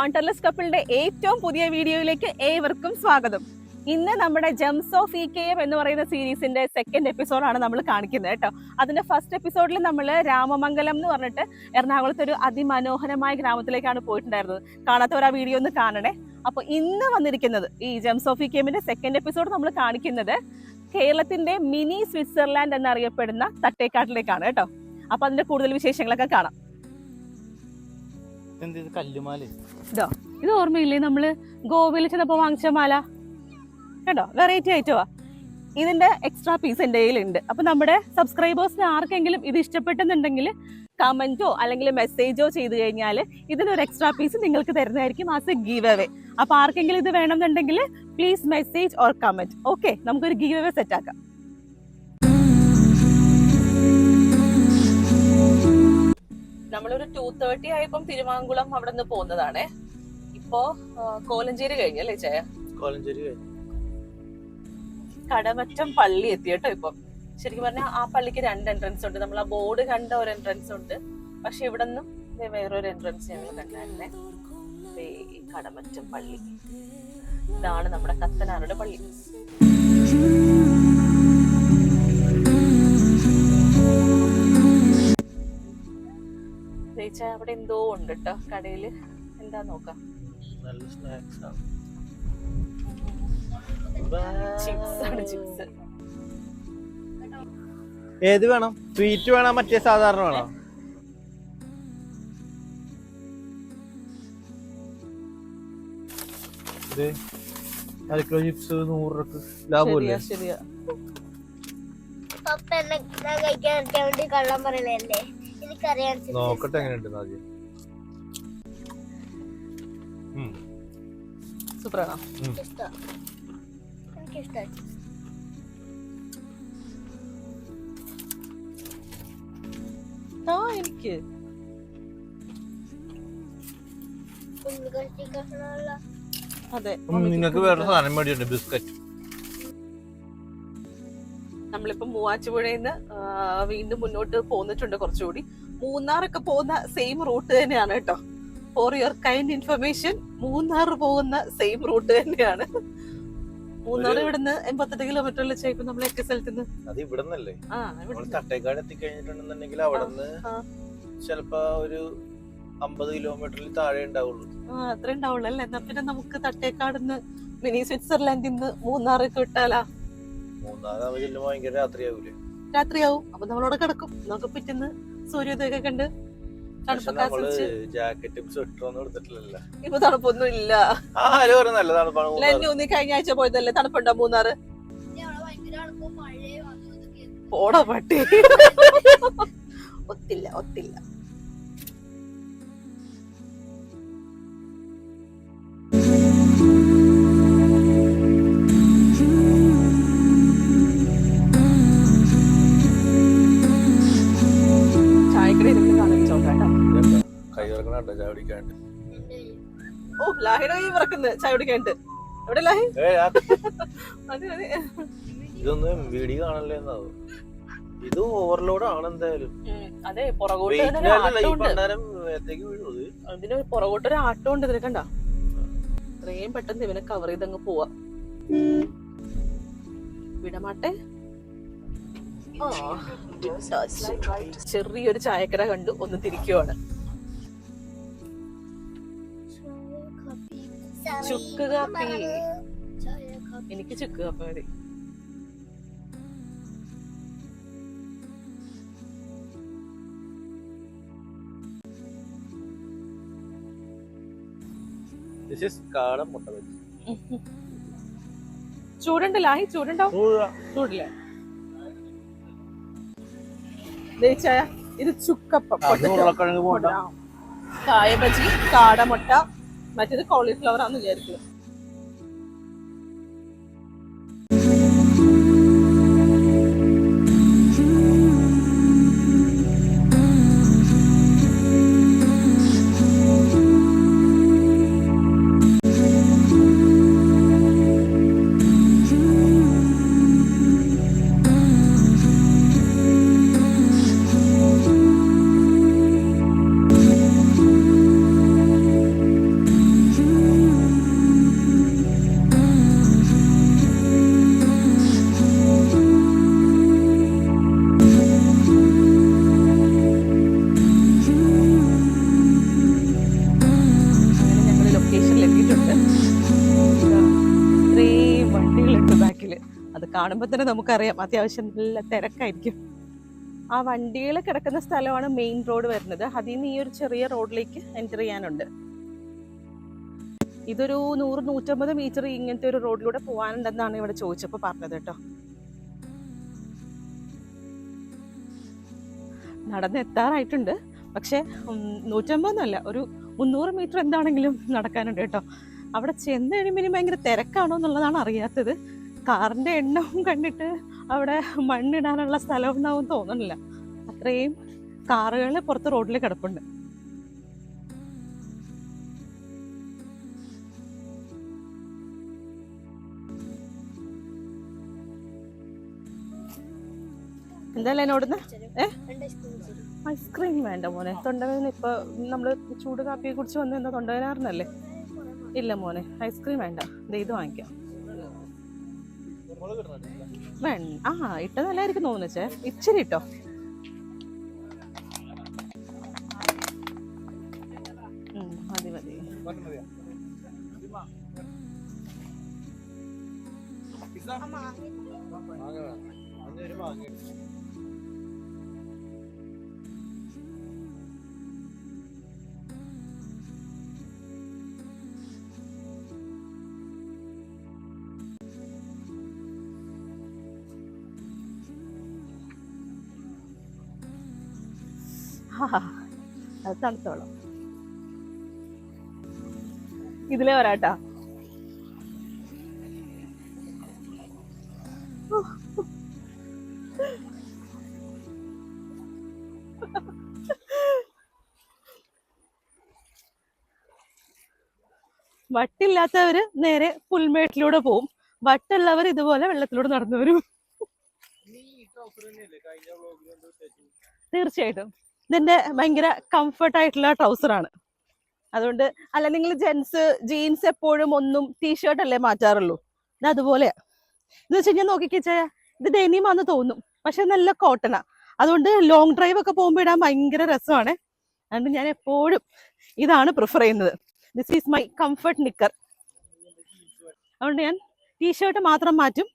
വാണ്ടർലെസ് കപ്പിളിന്റെ ഏറ്റവും പുതിയ വീഡിയോയിലേക്ക് ഏവർക്കും സ്വാഗതം. ഇന്ന് നമ്മുടെ ജെംസ് ഓഫ് EKM എന്ന് പറയുന്ന സീരീസിന്റെ സെക്കൻഡ് എപ്പിസോഡാണ് നമ്മൾ കാണിക്കുന്നത് കേട്ടോ. അതിന്റെ ഫസ്റ്റ് എപ്പിസോഡിൽ നമ്മൾ രാമമംഗലം എന്ന് പറഞ്ഞിട്ട് എറണാകുളത്തെ ഒരു അതിമനോഹരമായ ഗ്രാമത്തിലേക്കാണ് പോയിട്ടുണ്ടായിരുന്നത്. കാണാത്തവർ ആ വീഡിയോ ഒന്ന് കാണണേ. അപ്പോൾ ഇന്ന് വന്നിരിക്കുന്നത് ഈ ജെംസ് ഓഫ് EKMന്റെ സെക്കൻഡ് എപ്പിസോഡ് നമ്മൾ കാണിക്കുന്നത് കേരളത്തിന്റെ മിനി സ്വിറ്റ്സർലാൻഡ് എന്നറിയപ്പെടുന്ന തട്ടേക്കാട്ടിലേക്കാണ് കേട്ടോ. അപ്പൊ അതിന്റെ കൂടുതൽ വിശേഷങ്ങളൊക്കെ കാണാം. ഇതോ ഇത് ഓർമ്മയില്ലേ നമ്മള് ഗോവയിൽ ചെന്നപ്പോ വാങ്ങിച്ച മാല കേട്ടോ, വെറൈറ്റി ആയിട്ടുവാ. ഇതിന്റെ എക്സ്ട്രാ പീസ് എൻ്റെ കയ്യിലുണ്ട്. അപ്പൊ നമ്മുടെ സബ്സ്ക്രൈബേഴ്സിന് ആർക്കെങ്കിലും ഇത് ഇഷ്ടപ്പെട്ടെന്നുണ്ടെങ്കിൽ കമന്റോ അല്ലെങ്കിൽ മെസ്സേജോ ചെയ്തു കഴിഞ്ഞാൽ ഇതിനൊരു എക്സ്ട്രാ പീസ് നിങ്ങൾക്ക് തരുന്നതായിരിക്കും ആസ് എ ഗീവ് അവേ. അപ്പൊ ആർക്കെങ്കിലും ഇത് വേണമെന്നുണ്ടെങ്കിൽ please message or comment. Okay, നമുക്കൊരു ഗീവ് അവേ സെറ്റ് ആക്കാം. നമ്മളൊരു 2:30 ആയപ്പം തിരുവാങ്കുളം അവിടെ നിന്ന് പോകുന്നതാണേ. ഇപ്പോ കോലഞ്ചേരി കഴിഞ്ഞല്ലേ ചേ? കോലഞ്ചേരി കഴിഞ്ഞു. കടമറ്റം പള്ളി എത്തി കേട്ടോ. ഇപ്പം ശരിക്കും പറഞ്ഞാൽ ആ പള്ളിക്ക് 2 എൻട്രൻസ് ഉണ്ട്. നമ്മൾ ആ ബോർഡ് കണ്ട ഒരു എൻട്രൻസ് ഉണ്ട്, പക്ഷെ ഇവിടെ നിന്നും വേറൊരു എൻട്രൻസ് ഞങ്ങൾ കണ്ടായിരുന്നേ. ഈ കടമറ്റം പള്ളി, ഇതാണ് നമ്മുടെ കത്തനാരുടെ പള്ളി. അവിടെ എന്തോ ഉണ്ട് കേട്ടോ കടയില്. എന്താ നോക്കാം. ചിപ്സ് ആണ്, ചിപ്സ്. ഏത് വേണം? സ്വീറ്റ് വേണം മറ്റേ സാധാരണ വേണം? ഇത് 1 കിലോ ചിപ്സ് 100 രൂപ ലാഭമല്ലേ? ശരിയാ. നോക്കട്ടെ എങ്ങനെയുണ്ട് ആദ്യം. സൂപ്പറാണോ? എനിക്ക് അതെ. നിങ്ങൾക്ക് വേറെ സാധനം മേടിയുണ്ട്, ബിസ്ക്കറ്റ്. നമ്മളിപ്പോ മൂവാറ്റുപുഴയിന്ന് വീണ്ടും മുന്നോട്ട് പോന്നിട്ടുണ്ട്. കുറച്ചുകൂടി മൂന്നാറൊക്കെ പോകുന്ന സെയിം റൂട്ട് തന്നെയാണ് കേട്ടോ. For your kind information, Munnar പോകുന്ന സെയിം റൂട്ട് തന്നെയാണ്. മൂന്നാർ ഇവിടുന്ന് 88 കിലോമീറ്ററിൽ ചേക്കും നമ്മൾ എക്കെ സ്ഥലത്തുനിന്ന്. അത് ഇവിടുന്നല്ലേ? തട്ടേക്കാട് എത്തിക്കഴിഞ്ഞിട്ടുണ്ടെന്നുണ്ടെങ്കിൽ അവിടുന്ന് ചിലപ്പോ ഒരു 50 കിലോമീറ്ററിൽ താഴെ ഉണ്ടാവുള്ളൂ. അത്ര ഉണ്ടാവുള്ളൂ അല്ലേ? എന്നാ പിന്നെ നമുക്ക് തട്ടേക്കാടുന്ന് മിനി സ്വിറ്റ്സർലാൻഡിൽ നിന്ന് മൂന്നാറൊക്കെ വിട്ടാലാ? മൂന്നാറാവുമ്പോ ചെല്ലുമ്പോ ഭയങ്കര രാത്രിയാവൂലേ? രാത്രിയാവും. അപ്പൊ നമ്മളവിടെ കിടക്കും. നമുക്ക് പിറ്റേന്ന് സൂര്യോദയൊക്കെ കണ്ട് ജാക്കറ്റും സ്വെറ്ററും ഒന്നും എടുത്തിട്ടില്ല. ഇപ്പൊ തണുപ്പൊന്നും ഇല്ല. നല്ല തണുപ്പാണ്. നീ കഴിഞ്ഞ ആഴ്ച പോയതല്ലേ? തണുപ്പുണ്ടോ മൂന്നാറ്? പോടാ പട്ടി. ഒത്തില്ല. ഓ, ലാഹിയുടെ കൈ വിറക്കുന്നു ചായ കുടിക്കാണ്ട്. എവിടെ ലാഹി? ഇതൊന്നും വീഡിയോ കാണല്ലേ? ഇത് ഓവർലോഡ് ആണ് എന്തായാലും. അതെ, പുറകോട്ടൊരു ആട്ടം ഉണ്ട്. ഇതിനെ കണ്ട ഇത്രയും പെട്ടെന്ന് ഇവനെ കവർ ചെയ്തങ്ങ് പോവാ. വിടമാട്ടെ. ചെറിയൊരു ചായക്കട കണ്ടു, ഒന്ന് തിരിക്കുവാണ്. ചുക്ക് കാപ്പി. എനിക്ക് ചുക്ക് കാപ്പി മതി. ചൂടുണ്ടല്ലോ? ചൂടുണ്ടോ? ചൂടില്ല. ഇത് ചുക്കപ്പം, കായബജി, കാടമുട്ട, മറ്റേത് കോളിഫ്ലവർ ആണെന്ന് വിചാരിക്കുന്നു. കാണുമ്പോൾ തന്നെ നമുക്കറിയാം അത്യാവശ്യം നല്ല തിരക്കായിരിക്കും. ആ വണ്ടികൾ കിടക്കുന്ന സ്ഥലമാണ് മെയിൻ റോഡ് വരുന്നത്. അതിൽ നിന്ന് ഈ ഒരു ചെറിയ റോഡിലേക്ക് എൻ്റർ ചെയ്യാനുണ്ട്. ഇതൊരു 100-150 മീറ്റർ ഇങ്ങനത്തെ ഒരു റോഡിലൂടെ പോകാനുണ്ടെന്നാണ് ഇവിടെ ചോദിച്ചപ്പോൾ പറഞ്ഞത് കേട്ടോ. നടന്നെത്താറായിട്ടുണ്ട്. പക്ഷെ 150 ഒരു 300 മീറ്റർ എന്താണെങ്കിലും നടക്കാനുണ്ട് കേട്ടോ. അവിടെ ചെന്ന് കഴിയുമ്പോൾ ഇനി ഭയങ്കര തിരക്കാണോ എന്നുള്ളതാണ് അറിയാത്തത്. കാറിന്റെ എണ്ണവും കണ്ടിട്ട് അവിടെ മണ്ണിടാനുള്ള സ്ഥലം ഉണ്ടാവും തോന്നുന്നില്ല. അത്രയും കാറുകൾ പുറത്ത് റോഡിൽ കിടപ്പുണ്ട്. എന്തായാലും എന്നോടുന്ന് ഐസ്ക്രീം വേണ്ട മോനെ. തൊണ്ടവേദന ഇപ്പൊ നമ്മള് ചൂട് കാപ്പി കുടിച്ച് വന്ന് എന്താ തൊണ്ടവേദനാറിനല്ലേ? ഇല്ല മോനെ, ഐസ്ക്രീം വേണ്ട. ഇത് വാങ്ങിക്കാം. ഇട്ട നല്ലായിരിക്കും തോന്നുന്നേ. ഇച്ചിരി ഇട്ടോ. മതി മതി. അത് തണുത്തോളം. ഇതിലേ വരാട്ടാ. വട്ടില്ലാത്തവര് നേരെ പുൽമേട്ടിലൂടെ പോവും. വട്ടുള്ളവർ ഇതുപോലെ വെള്ളത്തിലൂടെ നടന്നു വരും. തീർച്ചയായിട്ടും ഇതിന്റെ ഭയങ്കര കംഫർട്ട് ആയിട്ടുള്ള ട്രൗസറാണ്. അതുകൊണ്ട് അല്ല, നിങ്ങൾ ജീൻസ് എപ്പോഴും ഒന്നും ടീഷർട്ട് അല്ലേ മാറ്റാറുള്ളൂ. ഇത് അതുപോലെയാ. എന്ന് വെച്ച് കഴിഞ്ഞാൽ നോക്കിക്കേ, ഇത് ഡെനിമാന്ന് തോന്നും, പക്ഷെ നല്ല കോട്ടണാ. അതുകൊണ്ട് ലോങ് ഡ്രൈവ് ഒക്കെ പോകുമ്പോൾ ഇടാൻ ഭയങ്കര രസമാണ്. അതുകൊണ്ട് ഞാൻ എപ്പോഴും ഇതാണ് പ്രിഫർ ചെയ്യുന്നത്. ദിസ് ഈസ് മൈ കംഫർട്ട് നിക്കർ. അതുകൊണ്ട് ഞാൻ ടീഷർട്ട് മാത്രം മാറ്റും.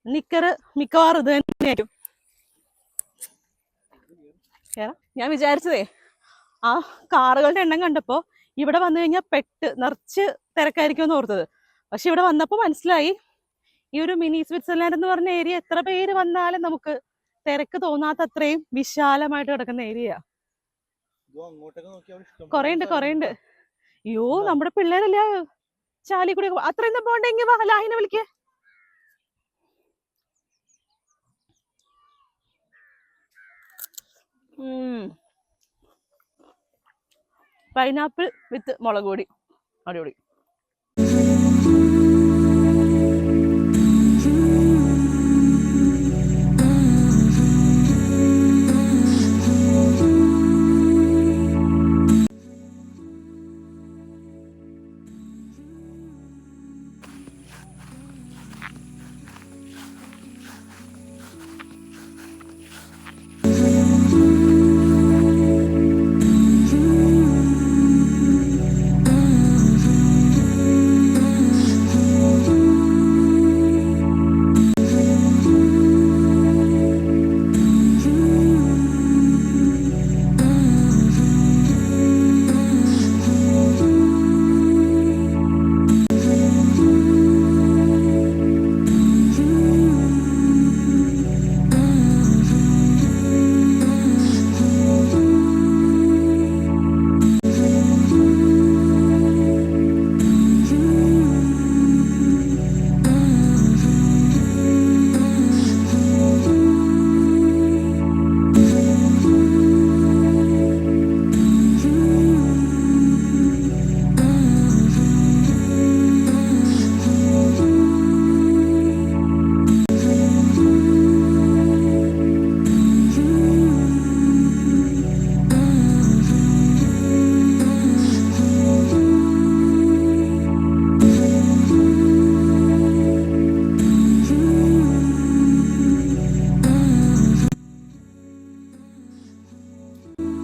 നിക്കർ മിക്കവാറും ഇത് തന്നെയായിരിക്കും. ഞാൻ വിചാരിച്ചതേ, ആ കാറുകളുടെ എണ്ണം കണ്ടപ്പോൾ ഇവിടെ വന്നു കഴിഞ്ഞാൽ നിറച്ച് തിരക്കായിരിക്കും എന്ന് ഓർത്തത്. പക്ഷെ ഇവിടെ വന്നപ്പോൾ മനസ്സിലായി, ഈ ഒരു മിനി സ്വിറ്റ്സർലാൻഡ് എന്ന് പറഞ്ഞ ഏരിയ എത്ര പേര് വന്നാലും നമുക്ക് തിരക്ക് തോന്നാത്ത അത്രയും വിശാലമായിട്ട് കിടക്കുന്ന ഏരിയ. കൊറേണ്ട്. അയ്യോ, നമ്മുടെ പിള്ളേരല്ല ചാലി കൂടി അത്രയും പോണ്ടെങ്കിൽ വാ, ലാഹിനെ വിളിക്കേ. പൈനാപ്പിൾ വിത്ത് മുളക് പൊടി, അടിപൊളി.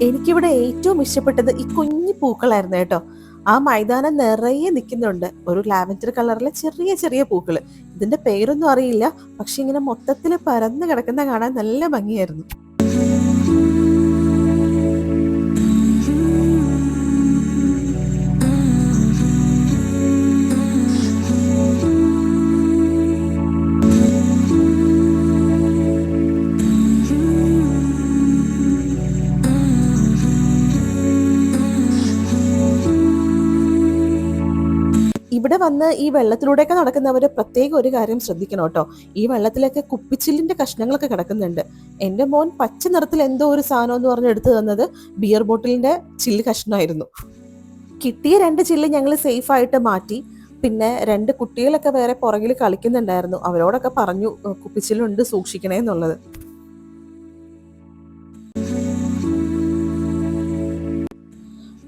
എനിക്കിവിടെ ഏറ്റവും ഇഷ്ടപ്പെട്ടത് ഈ കുഞ്ഞു പൂക്കളായിരുന്നു കേട്ടോ. ആ മൈതാനം നിറയെ നിൽക്കുന്നുണ്ട് ഒരു ലാവൻഡർ കളറിലെ ചെറിയ ചെറിയ പൂക്കൾ. ഇതിന്റെ പേരൊന്നും അറിയില്ല, പക്ഷെ ഇങ്ങനെ മൊത്തത്തിൽ പരന്ന് കിടക്കുന്ന കാണാൻ നല്ല ഭംഗിയായിരുന്നു. ഇവിടെ വന്ന് ഈ വെള്ളത്തിലൂടെയൊക്കെ നടക്കുന്നവർ പ്രത്യേകം ഒരു കാര്യം ശ്രദ്ധിക്കണം കേട്ടോ. ഈ വെള്ളത്തിലൊക്കെ കുപ്പിച്ചില്ലിന്റെ കഷ്ണങ്ങളൊക്കെ കിടക്കുന്നുണ്ട്. എൻ്റെ മോൻ പച്ച നിറത്തിൽ എന്തോ ഒരു സാധനം എന്ന് പറഞ്ഞ് എടുത്തു തന്നത് ബിയർ ബോട്ടിലിന്റെ ചില്ല് കഷ്ണമായിരുന്നു. കിട്ടിയ 2 ചില്ല് ഞങ്ങൾ സേഫ് ആയിട്ട് മാറ്റി. പിന്നെ 2 കുട്ടികളൊക്കെ വേറെ പുറകിൽ കളിക്കുന്നുണ്ടായിരുന്നു. അവരോടൊക്കെ പറഞ്ഞു കുപ്പിച്ചില്ലുണ്ട് സൂക്ഷിക്കണേ എന്നുള്ളത്.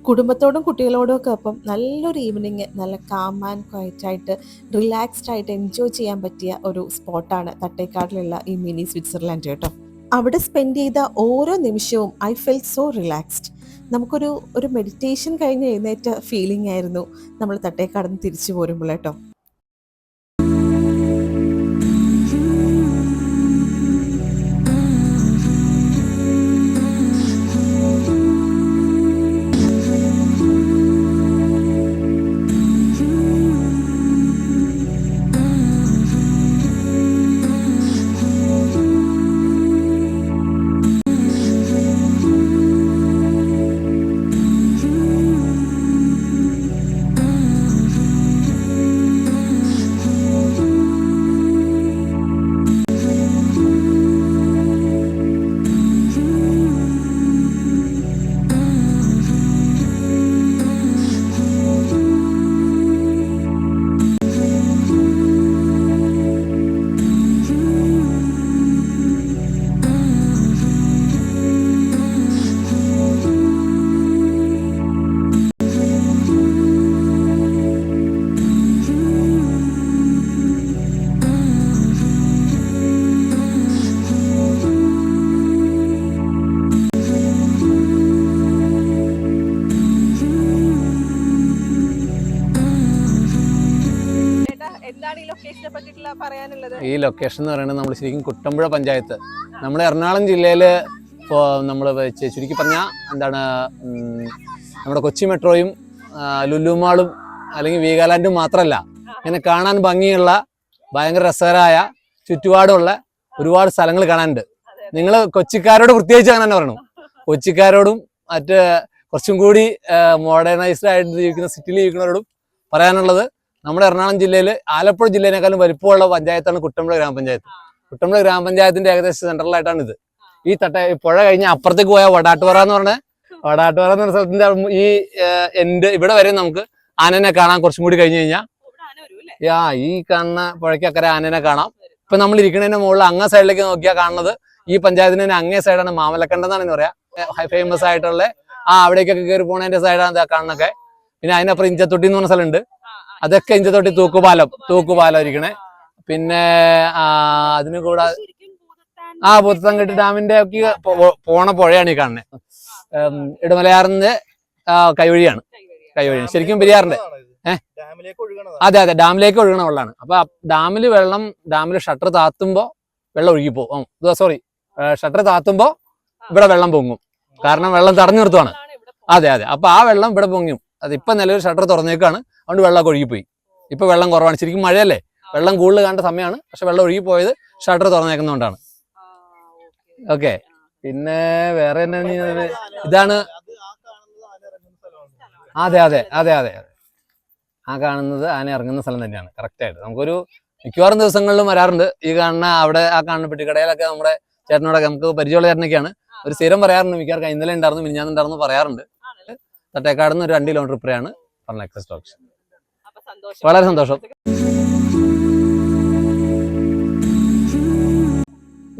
കുടുംബത്തോടും കുട്ടികളോടും ഒക്കെ ഒപ്പം നല്ലൊരു ഈവനിങ്, നല്ല കാം ആൻഡ് ക്വയറ്റ് ആയിട്ട് റിലാക്സ്ഡ് ആയിട്ട് എൻജോയ് ചെയ്യാൻ പറ്റിയ ഒരു സ്പോട്ടാണ് തട്ടേക്കാടിലുള്ള ഈ മിനി സ്വിറ്റ്സർലാൻഡ് കേട്ടോ. അവിടെ സ്പെൻഡ് ചെയ്ത ഓരോ നിമിഷവും ഐ ഫെൽറ്റ് സോ റിലാക്സ്ഡ്. നമുക്കൊരു മെഡിറ്റേഷൻ കഴിഞ്ഞ് എഴുന്നേറ്റ ഫീലിംഗ് ആയിരുന്നു നമ്മൾ തട്ടേക്കാട് നിന്ന് തിരിച്ചു പോരുമ്പോൾ കേട്ടോ. ഈ ലൊക്കേഷൻ എന്ന് പറയുന്നത് നമ്മൾ ശരിക്കും കുട്ടമ്പുഴ പഞ്ചായത്ത്, നമ്മുടെ എറണാകുളം ജില്ലയിൽ നമ്മൾ ചുരുക്കി പറഞ്ഞാൽ എന്താണ്, നമ്മുടെ കൊച്ചി മെട്രോയും ലുലുമാളും അല്ലെങ്കിൽ വീഗാലാൻഡും മാത്രമല്ല, ഇങ്ങനെ കാണാൻ ഭംഗിയുള്ള ഭയങ്കര രസകരമായ ചുറ്റുപാടുള്ള ഒരുപാട് സ്ഥലങ്ങൾ കാണാനുണ്ട്. നിങ്ങൾ കൊച്ചിക്കാരോട് പ്രത്യേകിച്ച് അങ്ങനെ തന്നെ പറയണം. കൊച്ചിക്കാരോടും മറ്റ് കുറച്ചും കൂടി മോഡേണൈസ്ഡ് ആയിട്ട് ജീവിക്കുന്ന സിറ്റിയിൽ ജീവിക്കുന്നവരോടും പറയാനുള്ളത്, നമ്മുടെ എറണാകുളം ജില്ലയിൽ ആലപ്പുഴ ജില്ലയിനേക്കാളും വലിപ്പമുള്ള പഞ്ചായത്താണ് കുട്ടമ്പുഴ ഗ്രാമപഞ്ചായത്ത്. കുട്ടമ്പുഴ ഗ്രാമപഞ്ചായത്തിന്റെ ഏകദേശം സെൻട്രലായിട്ടാണ് ഇത്. ഈ പുഴ കഴിഞ്ഞ് അപ്പുറത്തേക്ക് പോയ വടാട്ടുപാറ എന്ന് പറഞ്ഞ സ്ഥലത്തിന്റെ ഈ ഇവിടെ വരെ നമുക്ക് ആനനെ കാണാൻ കുറച്ചും കൂടി കഴിഞ്ഞു കഴിഞ്ഞാൽ ഈ കാണുന്ന പുഴയ്ക്കക്കരെ ആനനെ കാണാം. ഇപ്പൊ നമ്മൾ ഇരിക്കുന്നതിന്റെ മുകളിൽ അങ്ങേ സൈഡിലേക്ക് നോക്കിയാൽ കാണുന്നത് ഈ പഞ്ചായത്തിന്റെ അങ്ങേ സൈഡാണ് മാമലക്കണ്ടം എന്നാണ് പറയാ, ഫേമസ് ആയിട്ടുള്ള അവിടേക്കൊക്കെ കയറി പോണതിന്റെ സൈഡാണ് കാണുന്നൊക്കെ. പിന്നെ അതിനപ്പുറം ഇഞ്ചത്തൊട്ടി എന്ന് പറഞ്ഞ സ്ഥലമുണ്ട്, അതൊക്കെ ഇഞ്ചത്തൊട്ടി തൂക്കുപാലം ഇരിക്കണേ. പിന്നെ അതിന് കൂടാതെ പുത്തൻകെട്ട് ഡാമിന്റെ ഒക്കെ പോണ പുഴയാണ് ഈ കാണുന്നത്. ഇടമലയാറിന്റെ കൈവഴിയാണ് ശരിക്കും പെരിയാറിന്റെ. അതെ ഡാമിലേക്ക് ഒഴുകണ വെള്ളമാണ്. അപ്പൊ ഡാമിൽ ഷട്ടർ താത്തുമ്പോ വെള്ളം ഒഴുകിപ്പോവും. ഷട്ടർ താത്തുമ്പോ ഇവിടെ വെള്ളം പൊങ്ങും, കാരണം വെള്ളം തടഞ്ഞു നിർത്തുവാണ്. അതെ അപ്പൊ ആ വെള്ളം ഇവിടെ പൊങ്ങും. അതിപ്പോ നിലവിൽ ഷട്ടർ തുറന്നേക്കാണ്, അതുകൊണ്ട് വെള്ളമൊക്കെ ഒഴുകിപ്പോയി. ഇപ്പൊ വെള്ളം കുറവാണ്, ശരിക്കും മഴയല്ലേ, വെള്ളം കൂടുതൽ കാണേണ്ട സമയമാണ്, പക്ഷെ വെള്ളം ഒഴുകിപ്പോയത് ഷട്ടർ തുറന്നേക്കുന്നതുകൊണ്ടാണ്. ഓക്കെ. പിന്നെ വേറെ എന്നാ, ഇതാണ് അതെ ആ കാണുന്നത് ആന ഇറങ്ങുന്ന സ്ഥലം തന്നെയാണ് കറക്റ്റ് ആയിട്ട്. നമുക്കൊരു മിക്കവാറും ദിവസങ്ങളിലും വരാറുണ്ട്. ഈ കാണുന്ന അവിടെ ആ കാണുന്ന പെട്ടിക്കടയിലൊക്കെ നമ്മുടെ ചേട്ടനോടൊക്കെ നമുക്ക് പരിചയമുള്ള ചേട്ടനൊക്കെയാണ്. ഒരു സ്ഥിരം പറയാറുണ്ട്, മിക്കവാറും ഇന്നലെ ഉണ്ടായിരുന്നു മിനിഞ്ഞാന്നുണ്ടായിരുന്നു പറയാറുണ്ട്. തട്ടേക്കാടുന്ന് ഒരു 2 കിലോമീറ്റർ ഇപ്പറയാണ് ഫർണാക്സ് സ്റ്റോക്സ്. വളരെ സന്തോഷം.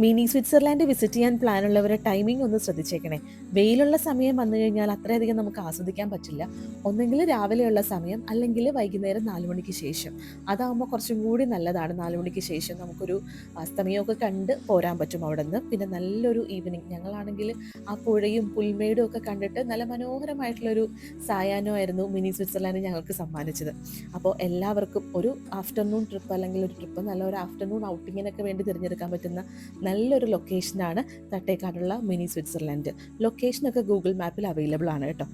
മിനി സ്വിറ്റ്സർലാൻഡ് വിസിറ്റ് ചെയ്യാൻ പ്ലാൻ ഉള്ളവരെ ടൈമിംഗ് ഒന്ന് ശ്രദ്ധിച്ചേക്കണേ. വെയിലുള്ള സമയം വന്നു കഴിഞ്ഞാൽ അത്രയധികം നമുക്ക് ആസ്വദിക്കാൻ പറ്റില്ല. ഒന്നെങ്കിൽ രാവിലെയുള്ള സമയം, അല്ലെങ്കിൽ വൈകുന്നേരം 4 മണിക്ക് ശേഷം. അതാകുമ്പോൾ കുറച്ചും കൂടി നല്ലതാണ്. 4 മണിക്ക് ശേഷം നമുക്കൊരു അസ്തമയമൊക്കെ കണ്ട് പോരാൻ പറ്റും അവിടെ നിന്ന്. പിന്നെ നല്ലൊരു ഈവനിങ്, ഞങ്ങളാണെങ്കിൽ ആ പുഴയും പുൽമേടും ഒക്കെ കണ്ടിട്ട് നല്ല മനോഹരമായിട്ടുള്ളൊരു സായാഹ്നമായിരുന്നു മിനി സ്വിറ്റ്സർലാൻഡ് ഞങ്ങൾക്ക് സമ്മാനിച്ചത്. അപ്പോൾ എല്ലാവർക്കും ഒരു ആഫ്റ്റർനൂൺ ട്രിപ്പ് അല്ലെങ്കിൽ ഒരു ട്രിപ്പ്, നല്ല ഒരു ആഫ്റ്റർനൂൺ ഔട്ടിങ്ങിനൊക്കെ വേണ്ടി തിരഞ്ഞെടുക്കാൻ പറ്റുന്ന നല്ലൊരു ലൊക്കേഷനാണ് തട്ടേക്കാടുള്ള മിനി സ്വിറ്റ്സർലാൻഡ്. ലൊക്കേഷനൊക്കെ ഗൂഗിൾ മാപ്പിൽ അവൈലബിൾ ആണ് കേട്ടോ.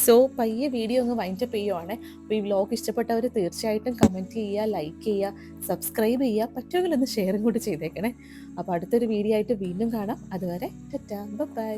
സോ പയ്യെ വീഡിയോ അങ്ങ് വൈൻഡപ്പ് ചെയ്യുവാണ്. അപ്പോൾ ഈ വ്ലോഗ് ഇഷ്ടപ്പെട്ടവർ തീർച്ചയായിട്ടും കമൻറ്റ് ചെയ്യുക, ലൈക്ക് ചെയ്യുക, സബ്സ്ക്രൈബ് ചെയ്യുക, പറ്റുമെങ്കിൽ ഒന്ന് ഷെയറും കൂടി ചെയ്തേക്കണേ. അപ്പോൾ അടുത്തൊരു വീഡിയോ ആയിട്ട് വീണ്ടും കാണാം. അതുവരെ ടാറ്റാ, ബൈ.